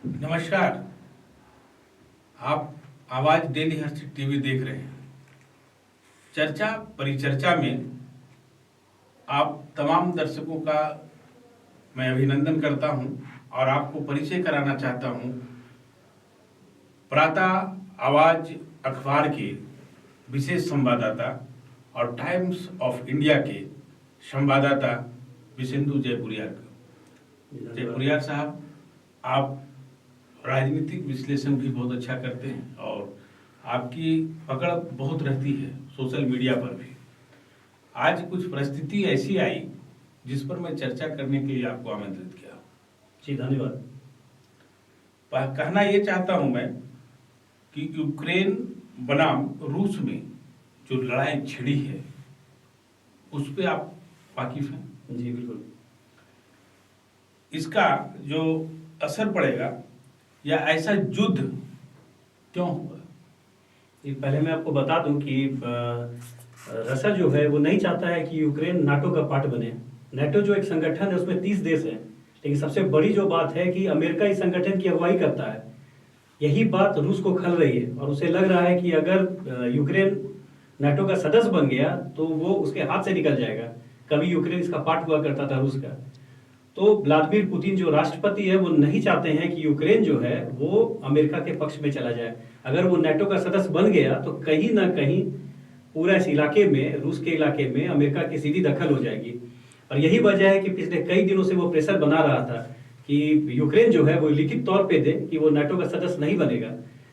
नमस्कार। आप आवाज डेली हर्षित टीवी देख रहे हैं। चर्चा परिचर्चा में आप तमाम दर्शकों का मैं अभिनंदन करता हूं और आपको परिचय कराना चाहता हूं प्रातः आवाज अखबार के विशेष संवाददाता और टाइम्स ऑफ इंडिया के संवाददाता विशेंदु जयपुरियार का। जयपुरियार साहब, आप राजनीतिक विश्लेषण भी बहुत अच्छा करते हैं और आपकी पकड़ बहुत रहती है सोशल मीडिया पर भी। आज कुछ परिस्थिति ऐसी आई जिस पर मैं चर्चा करने के लिए आपको आमंत्रित किया। जी धन्यवाद। कहना ये चाहता हूं मैं कि यूक्रेन बनाम रूस में जो लड़ाई छिड़ी है उस पर आप वाकिफ हैं? जी बिल्कुल। इसका जो असर पड़ेगा या ऐसा युद्ध क्यों हुआ? पहले मैं आपको बता दूं कि रशिया जो है वो नहीं चाहता है कि यूक्रेन नाटो का पार्ट बने। नाटो जो एक संगठन है उसमें 30 देश हैं, लेकिन सबसे बड़ी जो बात है कि अमेरिका इस संगठन की अगुवाई करता है। यही बात रूस को खल रही है और उसे लग रहा है कि अगर यूक्रेन नाटो का सदस्य बन गया तो वो उसके हाथ से निकल जाएगा। कभी यूक्रेन इसका पार्ट हुआ करता था रूस का। तो व्लादिमीर पुतिन जो राष्ट्रपति है वो नहीं चाहते हैं कि यूक्रेन जो है वो अमेरिका के पक्ष में चला जाए। अगर वो नाटो का सदस्य बन गया तो कहीं ना कहीं पूरा इस इलाके में, रूस के इलाके में अमेरिका की सीधी दखल हो जाएगी। और यही वजह है कि पिछले कई दिनों से वो प्रेशर बना रहा था कि यूक्रेन जो है वो लिखित तौर पे दे कि वो नाटो का सदस्य नहीं बनेगा।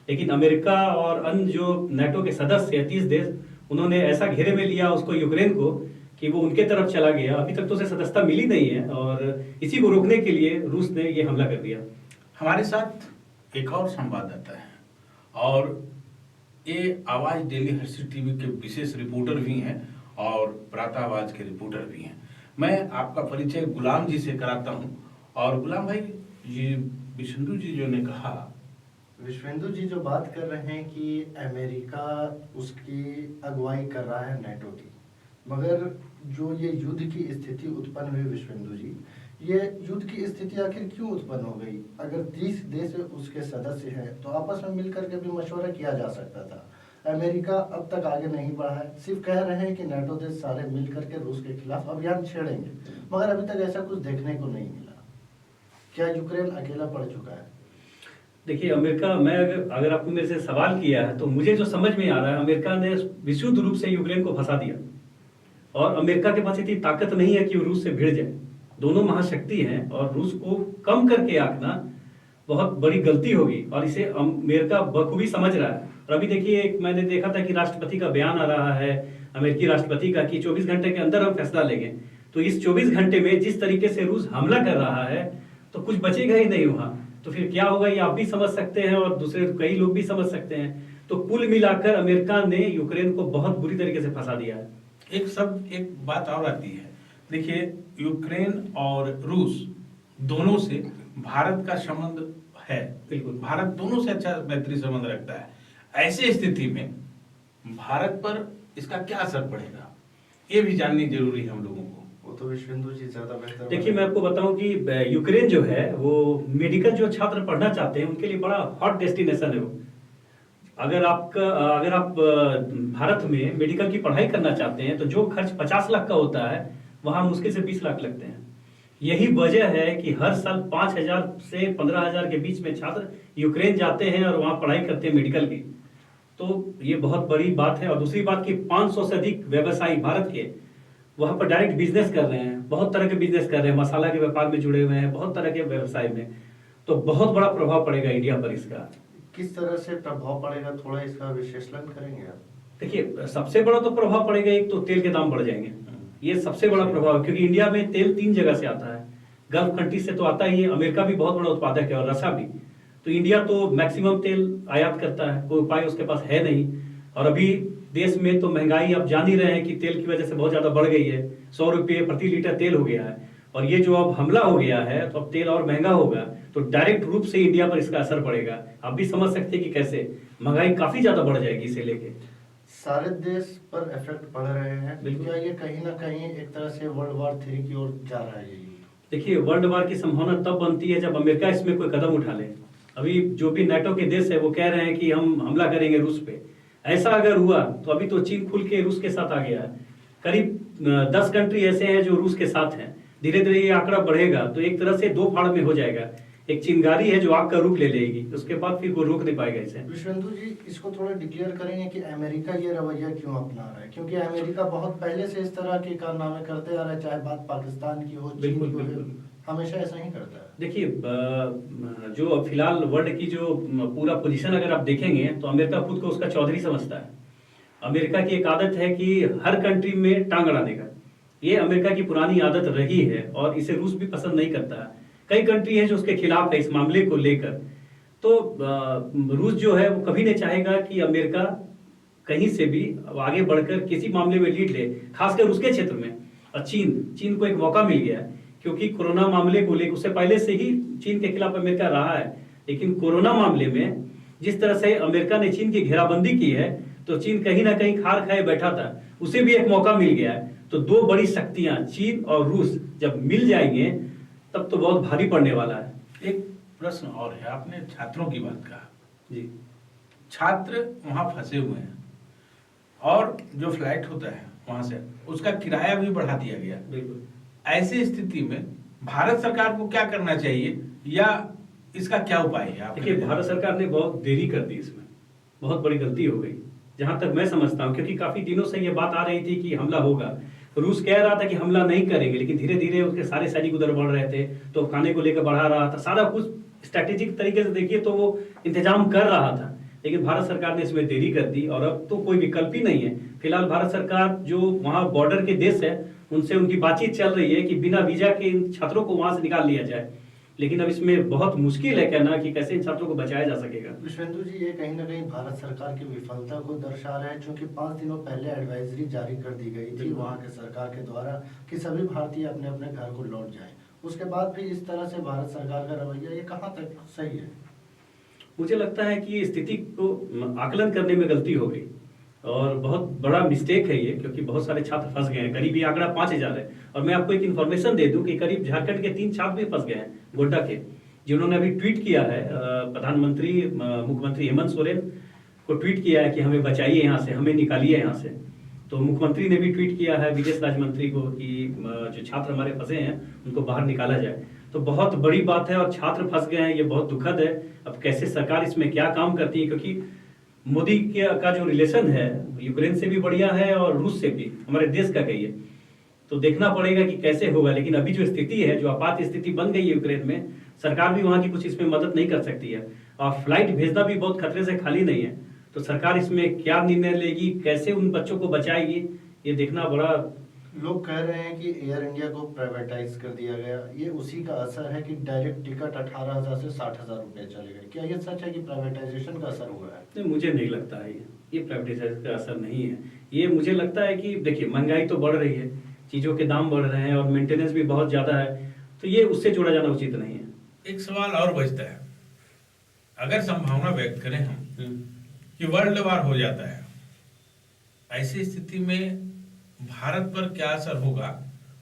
लेकिन अमेरिका और अन्य जो नाटो के सदस्य है 30 देश, उन्होंने ऐसा घेरे में लिया उसको यूक्रेन को कि वो उनके तरफ चला गया। अभी तक तो उसे सदस्यता मिली नहीं है और इसी को रोकने के लिए रूस ने ये हमला कर दिया। हमारे साथ एक और संवाददाता है और ये आवाज डेली हर्षित टीवी के विशेष रिपोर्टर भी हैं और प्रातः आवाज के रिपोर्टर भी हैं। मैं आपका परिचय गुलाम जी से कराता हूं। और गुलाम भाई, ये विशेंदु जी जो ने कहा, विश्वेंदु जी जो बात कर रहे हैं कि अमेरिका उसकी अगुवाई कर रहा है नाटो की, मगर जो ये युद्ध की स्थिति उत्पन्न हुई विश्वेंदु जी, ये युद्ध की स्थिति आखिर क्यों उत्पन्न हो गई? अगर 30 देश उसके सदस्य हैं तो आपस में मिलकर के भी मशवरा किया जा सकता था। अमेरिका अब तक आगे नहीं बढ़ा है, सिर्फ कह रहे हैं कि नाटो देश सारे मिलकर के रूस के खिलाफ अभियान छेड़ेंगे, मगर अभी तक ऐसा कुछ देखने को नहीं मिला। क्या यूक्रेन अकेला पड़ चुका है? देखिए, अमेरिका, मैं अगर आपने मेरे से सवाल किया है तो मुझे जो समझ में आ रहा है, अमेरिका ने विशुद्ध रूप से यूक्रेन को फंसा दिया और अमेरिका के पास इतनी ताकत नहीं है कि वो रूस से भिड़ जाए। दोनों महाशक्ति हैं और रूस को कम करके आंकना बहुत बड़ी गलती होगी और इसे अमेरिका बखूबी समझ रहा है। और अभी देखिए, एक मैंने देखा था कि राष्ट्रपति का बयान आ रहा है, अमेरिकी राष्ट्रपति का, कि 24 घंटे के अंदर हम फैसला लेंगे। तो इस 24 घंटे में जिस तरीके से रूस हमला कर रहा है तो कुछ बचेगा ही नहीं वहां। तो फिर क्या होगा ये आप भी समझ सकते हैं और दूसरे कई लोग भी समझ सकते हैं। तो कुल मिलाकर अमेरिका ने यूक्रेन को बहुत बुरी तरीके से फंसा दिया है। एक बात और आती है। देखिए, यूक्रेन और रूस दोनों से भारत का संबंध है। बिल्कुल, भारत दोनों से अच्छा मैत्री संबंध रखता है। ऐसे स्थिति में भारत पर इसका क्या असर पड़ेगा, ये भी जाननी जरूरी है हम लोगों को। वो तो विश्वेंदु जी ज्यादा बेहतर। देखिए, मैं आपको बताऊं कि यूक्रेन जो है वो मेडिकल जो छात्र पढ़ना चाहते हैं उनके लिए बड़ा हॉट डेस्टिनेशन है वो। अगर आप भारत में मेडिकल की पढ़ाई करना चाहते हैं तो जो खर्च 50 लाख का होता है वहां मुश्किल से 20 लाख लगते हैं। यही वजह है कि हर साल 5,000 से 15,000 के बीच में छात्र यूक्रेन जाते हैं और वहां पढ़ाई करते हैं मेडिकल की। तो ये बहुत बड़ी बात है। और दूसरी बात कि 500 से अधिक व्यवसायी भारत के वहां पर डायरेक्ट बिजनेस कर रहे हैं, बहुत तरह के बिजनेस कर रहे हैं, मसाला के व्यापार में जुड़े हुए हैं, बहुत तरह के व्यवसाय में। तो बहुत बड़ा प्रभाव पड़ेगा इंडिया पर इसका। किस तरह से प्रभाव पड़ेगा, थोड़ा इसका विश्लेषण करेंगे आप? देखिए, सबसे बड़ा तो प्रभाव पड़ेगा, एक तो तेल के दाम बढ़ जाएंगे, ये सबसे बड़ा प्रभाव है। क्योंकि इंडिया में तेल 3 जगह से आता है। गल्फ कंट्री से तो आता ही है, अमेरिका भी बहुत बड़ा उत्पादक है और रशिया भी। तो इंडिया तो मैक्सिमम तेल आयात करता है, कोई उपाय उसके पास है नहीं। और अभी देश में तो महंगाई आप जान ही रहे हैं कि तेल की वजह से बहुत ज्यादा बढ़ गई है। 100 रुपये प्रति लीटर तेल हो गया है और ये जो अब हमला हो गया है तो अब तेल और महंगा होगा, तो डायरेक्ट रूप से इंडिया पर इसका असर पड़ेगा। आप भी समझ सकते हैं कि कैसे महंगाई काफी ज्यादा बढ़ जाएगी इसे लेके। सारे देश पर इफेक्ट पड़ रहे हैं। क्या ये कहीं ना कहीं एक तरह से वर्ल्ड वॉर 3 की ओर जा रहा है? ये देखिए, वर्ल्ड वॉर की संभावना तब बनती है जब अमेरिका इसमें कोई कदम उठा ले। अभी जो भी नाटो के देश है वो कह रहे हैं कि हम हमला करेंगे रूस पे। ऐसा अगर हुआ तो अभी तो चीन खुल के रूस के साथ आ गया है। करीब 10 कंट्री ऐसे हैं जो रूस के साथ हैं। धीरे धीरे ये आंकड़ा बढ़ेगा तो एक तरह से दो फाड़ में हो जाएगा। एक चिंगारी है जो आग का रूप ले लेगी, उसके बाद फिर वो रोक नहीं पाएगा इसे। विश्वेंदु जी, इसको थोड़ा डिक्लेयर करेंगे कि अमेरिका ये रवैया क्यों अपना रहा है? क्योंकि अमेरिका बहुत पहले से इस तरह के कारनामे करते आ रहा है, चाहे बात पाकिस्तान की हो, चीन बिल्कुल, की हो, बिल्कुल। हमेशा ऐसा ही करता है। देखिए, जो फिलहाल वर्ल्ड की जो पूरा पोजीशन अगर आप देखेंगे तो अमेरिका खुद को उसका चौधरी समझता है। अमेरिका की एक आदत है कि हर कंट्री में टांग अड़ाने का, ये अमेरिका की पुरानी आदत रही है और इसे रूस भी पसंद नहीं करता है। कई कंट्री हैं जो उसके खिलाफ है इस मामले को लेकर। तो रूस जो है वो कभी नहीं चाहेगा कि अमेरिका कहीं से भी आगे बढ़कर किसी मामले में लीड ले, खासकर उसके क्षेत्र में। और चीन को एक मौका मिल गया है, क्योंकि कोरोना मामले को लेकर उससे पहले से ही चीन के खिलाफ अमेरिका रहा है, लेकिन कोरोना मामले में जिस तरह से अमेरिका ने चीन की घेराबंदी की है तो चीन कहीं ना कहीं खार खाए बैठा था, उसे भी एक मौका मिल गया है। तो दो बड़ी शक्तियां चीन और रूस जब मिल जाएंगे तब तो बहुत भारी पड़ने वाला है। एक प्रश्न और है, आपने छात्रों की बात कहा जी, छात्र वहां फंसे हुए हैं और जो फ्लाइट होता है वहां से उसका किराया भी बढ़ा दिया गया। बिल्कुल। ऐसी स्थिति में भारत सरकार को क्या करना चाहिए या इसका क्या उपाय है? आप देखिए, भारत सरकार ने बहुत देरी कर दी, इसमें बहुत बड़ी गलती हो गई जहां तक मैं समझता हूं, क्योंकि काफी दिनों से ये बात आ रही थी कि हमला होगा। रूस कह रहा था कि हमला नहीं करेंगे, लेकिन धीरे धीरे उसके सारे सैनिक उधर बढ़ रहे थे, तो खाने को लेकर बढ़ा रहा था, सारा कुछ स्ट्रेटेजिक तरीके से देखिए तो वो इंतजाम कर रहा था। लेकिन भारत सरकार ने इसमें देरी कर दी और अब तो कोई विकल्प ही नहीं है। फिलहाल भारत सरकार जो वहाँ बॉर्डर के देश है उनसे उनकी बातचीत चल रही है कि बिना वीजा के इन छात्रों को वहां से निकाल लिया जाए, लेकिन अब इसमें बहुत मुश्किल है कहना कि कैसे इन छात्रों को बचाया जा सकेगा। विश्वेंदु जी, ये कहीं ना कहीं भारत सरकार की विफलता को दर्शा रहा है, क्योंकि 5 दिनों पहले एडवाइजरी जारी कर दी गई थी वहां के सरकार के द्वारा कि सभी भारतीय अपने अपने घर को लौट जाएं। उसके बाद भी इस तरह से भारत सरकार का रवैया, ये कहाँ तक सही है? मुझे लगता है कि स्थिति को आकलन करने में गलती हो गई और बहुत बड़ा मिस्टेक है ये, क्योंकि बहुत सारे छात्र फंस गए हैं। करीब ये आंकड़ा 5000 है। और मैं आपको एक इन्फॉर्मेशन दे दूं कि करीब झारखंड के 3 छात्र भी फंस गए हैं गोड्डा के, जिन्होंने अभी ट्वीट किया है। प्रधानमंत्री मुख्यमंत्री हेमंत सोरेन को ट्वीट किया है कि हमें बचाइए यहाँ से, हमें निकालिए यहाँ से। तो मुख्यमंत्री ने भी ट्वीट किया है विदेश राज्य मंत्री को कि जो छात्र हमारे फंसे हैं उनको बाहर निकाला जाए। तो बहुत बड़ी बात है और छात्र फंस गए हैं, ये बहुत दुखद है। अब कैसे सरकार इसमें क्या काम करती है, क्योंकि मोदी का जो रिलेशन है यूक्रेन से भी बढ़िया है और रूस से भी, हमारे देश का कहिए, तो देखना पड़ेगा कि कैसे होगा। लेकिन अभी जो स्थिति है, जो आपात स्थिति बन गई है यूक्रेन में, सरकार भी वहां की कुछ इसमें मदद नहीं कर सकती है और फ्लाइट भेजना भी बहुत खतरे से खाली नहीं है। तो सरकार इसमें क्या निर्णय लेगी, कैसे उन बच्चों को बचाएगी, ये देखना बड़ा। लोग कह रहे हैं कि एयर इंडिया को प्राइवेटाइज कर दिया गया, ये उसी का असर है कि डायरेक्ट टिकट 18,000 से 60,000 रुपए चले गए। क्या ये सच है कि प्राइवेटाइजेशन का असर हुआ है? नहीं, मुझे नहीं लगता है ये प्राइवेटाइजेशन का असर नहीं है। ये मुझे लगता है कि देखिए, महंगाई तो बढ़ रही है, चीजों के दाम बढ़ रहे हैं और मेंटेनेंस भी बहुत ज्यादा है, तो ये उससे जोड़ा जाना उचित नहीं है। एक सवाल और बचता है, अगर संभावना व्यक्त करें हम कि वर्ल्ड वार हो जाता है, ऐसी स्थिति में भारत पर क्या असर होगा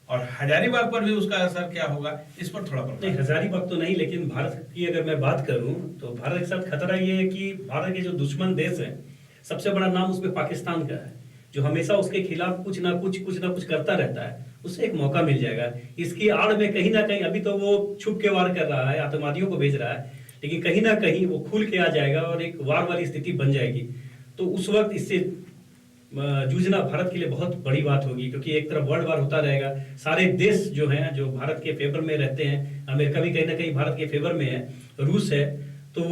और हजारीबाग पर भी उसका असर क्या होगा, इस पर थोड़ा नहीं, प्रकाश। हजारीबाग तो नहीं, लेकिन भारत की अगर मैं बात करूं तो भारत के साथ खतरा ये है कि भारत के जो दुश्मन देश है, सबसे बड़ा नाम उसमें पाकिस्तान का है, जो हमेशा उसके खिलाफ कुछ ना कुछ करता रहता है। उससे एक मौका मिल जाएगा। इसकी आड़ में कहीं ना कहीं अभी तो वो छुप के वार कर रहा है, आतंकवादियों को भेज रहा है, लेकिन कहीं ना कहीं वो खुल के आ जाएगा और एक वार वाली स्थिति बन जाएगी। तो उस वक्त इससे जूझना भारत के लिए बहुत बड़ी बात होगी, क्योंकि एक तरफ वर्ल्ड वार होता रहेगा, सारे देश जो हैं जो भारत के फेवर में रहते हैं, अमेरिका भी कहीं ना कहीं भारत के फेवर में है, रूस है, तो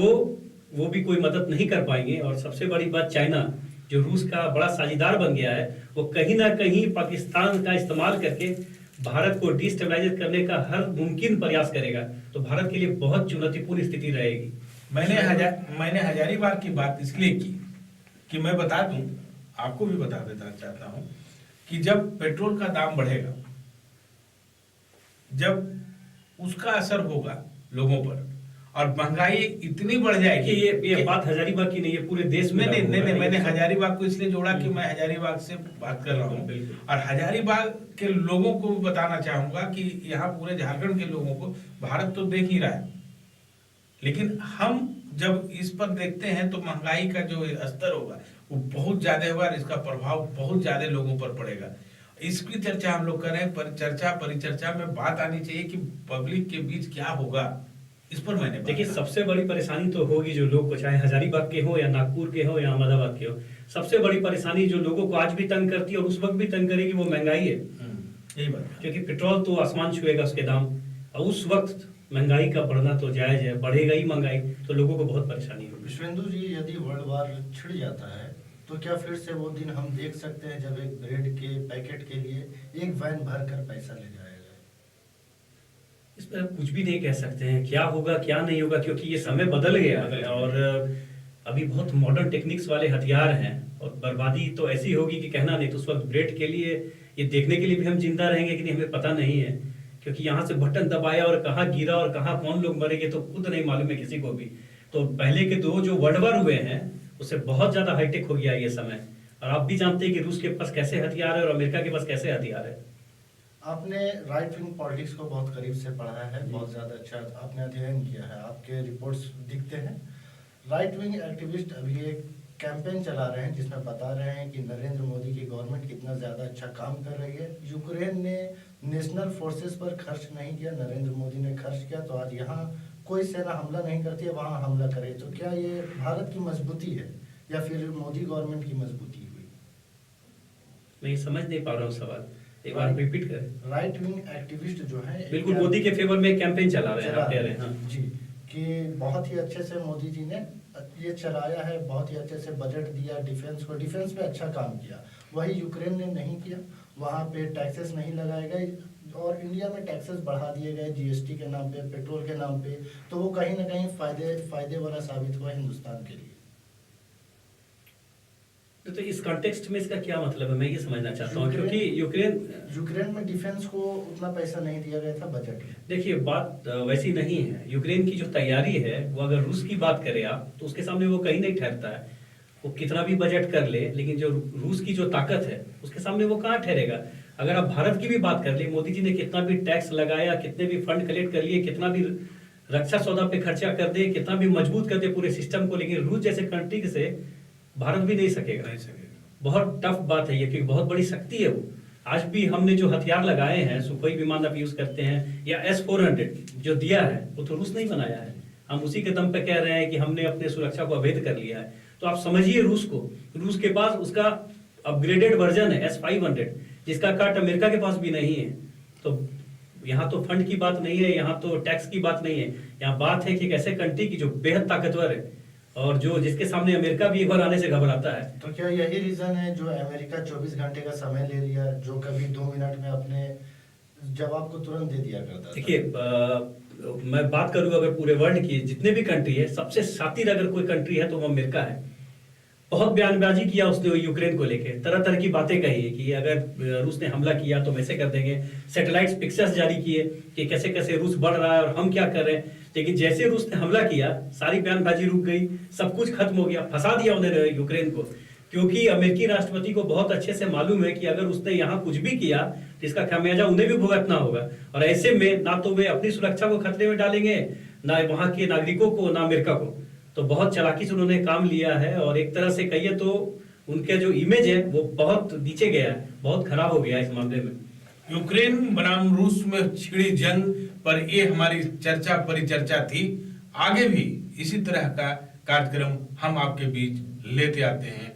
वो भी कोई मदद नहीं कर पाएंगे। और सबसे बड़ी बात, चाइना जो रूस का बड़ा साझेदार बन गया है, वो कहीं ना कहीं पाकिस्तान का इस्तेमाल करके भारत को डिस्टेबलाइज करने का हर मुमकिन प्रयास करेगा। तो भारत के लिए बहुत चुनौतीपूर्ण स्थिति रहेगी। मैंने हजारीबाग की बात इसलिए की कि मैं बता दूं, आपको भी बता देना चाहता हूं कि जब पेट्रोल का दाम बढ़ेगा, जब उसका असर होगा लोगों पर और महंगाई इतनी बढ़ जाएगी। ये बात हजारीबाग की नहीं है, पूरे देश में। नहीं, मैंने हजारीबाग को इसलिए जोड़ा कि मैं हजारीबाग से बात कर रहा हूँ और हजारीबाग के लोगों को बताना चाहूंगा कि यहाँ पूरे झारखंड के लोगों को भारत तो देख ही रहा है लेकिन हम जब इस पर देखते हैं तो महंगाई का जो स्तर होगा वो बहुत ज्यादा होगा और इसका प्रभाव बहुत ज्यादा लोगों पर पड़ेगा। इसकी चर्चा हम लोग कर रहे हैं, पर चर्चा परिचर्चा में बात आनी चाहिए कि पब्लिक के बीच क्या होगा, इस पर मैंने बात देखिए करी। सबसे बड़ी परेशानी तो होगी जो लोग को, चाहे हजारीबाग के हो या नागपुर के हो या अहमदाबाद के हो, सबसे बड़ी परेशानी जो लोगों को आज भी तंग करती है और उस वक्त भी तंग करेगी वो महंगाई है। यही बात है। क्योंकि पेट्रोल तो आसमान छुएगा उसके दाम, और उस वक्त महंगाई का बढ़ना तो जायज है, बढ़ेगा ही महंगाई, तो लोगों को बहुत परेशानी होगी। विश्वेंदु जी, यदि वर्ल्ड वार छिड़ जाता है तो क्या फिर से वो दिन हम देख सकते हैं जब एक ब्रेड के पैकेट के लिए एक वैन भर कर पैसा ले जाया जाए? इसमें हम कुछ भी नहीं कह सकते हैं क्या होगा क्या नहीं होगा, क्योंकि ये समय बदल गया है और अभी बहुत मॉडर्न टेक्निक्स वाले हथियार हैं और बर्बादी तो ऐसी होगी कि कहना नहीं। तो उस वक्त ब्रेड के लिए ये देखने के लिए भी हम जिंदा रहेंगे कि नहीं हमें पता नहीं है, क्योंकि यहाँ से बटन दबाया और कहाँ गिरा और कहाँ कौन लोग मरेंगे तो खुद नहीं मालूम है किसी को भी। तो पहले के दो जो वर्ल्ड वार हुए हैं उससे बहुत ज्यादा हाईटेक हो गया ये समय, और आप भी जानते हैं कि रूस के पास कैसे हथियार है और अमेरिका के पास कैसे हथियार है। आपने राइट विंग पॉलिटिक्स को बहुत करीब से पढ़ा है, बहुत ज्यादा अच्छा आपने अध्ययन किया है, आपके रिपोर्ट्स दिखते हैं। राइट विंग एक्टिविस्ट अभी एक कैंपेन चला रहे हैं जिसमें बता रहे हैं कि नरेंद्र मोदी की गवर्नमेंट कितना ज्यादा अच्छा काम कर रही है। यूक्रेन ने नेशनल फोर्सेस पर खर्च नहीं किया, नरेंद्र मोदी ने खर्च किया, तो आज यहाँ कोई सेना हमला नहीं करती है, वहां हमला करे। तो क्या ये भारत की मजबूती है या फिर मोदी गवर्नमेंट की मजबूती हुई? मैं ये समझ नहीं पा रहा हूँ सवाल, एक बार रिपीट करें। राइट विंग एक्टिविस्ट जो है बिल्कुल मोदी के फेवर में कैंपेन चला रहे हैं, आप कह रहे हैं। हाँ। जी, कि बहुत ही अच्छे से मोदी जी ने ये चलाया है, बहुत ही अच्छे से बजट दिया डिफेंस को, डिफेंस पे अच्छा काम किया। वही यूक्रेन ने नहीं किया, वहाँ पे टैक्सेस नहीं लगाए गए और इंडिया में टैक्सेस बढ़ा दिए गए जीएसटी के नाम पे, पेट्रोल के नाम पे, तो वो कहीं ना कहीं फायदे वाला साबित हुआ हिंदुस्तान के लिए। तो इस कॉन्टेक्स्ट में इसका क्या मतलब है, मैं ये समझना चाहता हूँ, क्योंकि यूक्रेन में डिफेंस को उतना पैसा नहीं दिया गया था बजट में। देखिए बात वैसी नहीं है। यूक्रेन की जो तैयारी है वो अगर रूस की बात करें आप तो उसके सामने वो कहीं नहीं ठहरता है। वो कितना भी बजट कर ले, लेकिन जो रूस की जो ताकत है उसके सामने वो कहाँ ठहरेगा। अगर आप भारत की भी बात कर ले, मोदी जी ने कितना भी टैक्स लगाया, कितने भी फंड कलेक्ट कर लिए, कितना भी रक्षा सौदा पे खर्चा कर दे, कितना भी मजबूत कर दे पूरे सिस्टम को, लेकिन रूस जैसे कंट्री से भारत भी नहीं सकेगा। बहुत टफ बात है ये, क्योंकि बहुत बड़ी शक्ति है वो। आज भी हमने जो हथियार लगाए हैं, सुखोई विमान आप यूज करते हैं या S-400 जो दिया है वो तो रूस नहीं बनाया है। हम उसी के दम पे कह रहे हैं कि हमने अपने सुरक्षा को अवैध कर लिया है। तो आप समझिए रूस को, रूस के पास उसका अपग्रेडेड वर्जन है S-500 जिसका कट अमेरिका के पास भी नहीं है। तो यहाँ तो फंड की बात नहीं है, यहाँ तो टैक्स की बात नहीं है, यहाँ बात है कि एक ऐसे कंट्री की जो बेहद ताकतवर है और जो जिसके सामने अमेरिका भी एक बार आने से घबराता है। तो क्या यही रीजन है जो अमेरिका 24 घंटे का समय ले लिया, जो कभी 2 मिनट में अपने जवाब को तुरंत दे दिया करता था? देखिए मैं बात करूँ अगर पूरे वर्ल्ड की जितने भी कंट्री है, सबसे शातिर अगर कोई कंट्री है तो वो अमेरिका है। बहुत बयानबाजी किया उसने यूक्रेन को लेके, तरह तरह की बातें कही कि अगर रूस ने हमला किया तो वैसे कर देंगे, सैटेलाइट पिक्चर्स जारी किए कि कैसे कैसे रूस बढ़ रहा है और हम क्या कर रहे हैं। लेकिन जैसे रूस ने हमला किया सारी बयानबाजी रुक गई, सब कुछ खत्म हो गया, फंसा दिया उन्होंने यूक्रेन को। क्योंकि अमेरिकी राष्ट्रपति को बहुत अच्छे से मालूम है कि अगर उसने यहाँ कुछ भी किया तो इसका खामियाजा उन्हें भी भुगतना होगा, और ऐसे में ना तो वे अपनी सुरक्षा को खतरे में डालेंगे, ना वहां के नागरिकों को, ना अमेरिका को। तो बहुत चालाकी से उन्होंने काम लिया है और एक तरह से कहिए तो उनके जो इमेज है वो बहुत नीचे गया है, बहुत खराब हो गया है इस मामले में। यूक्रेन बनाम रूस में छिड़ी जंग पर ये हमारी चर्चा परिचर्चा थी। आगे भी इसी तरह का कार्यक्रम हम आपके बीच लेते आते हैं।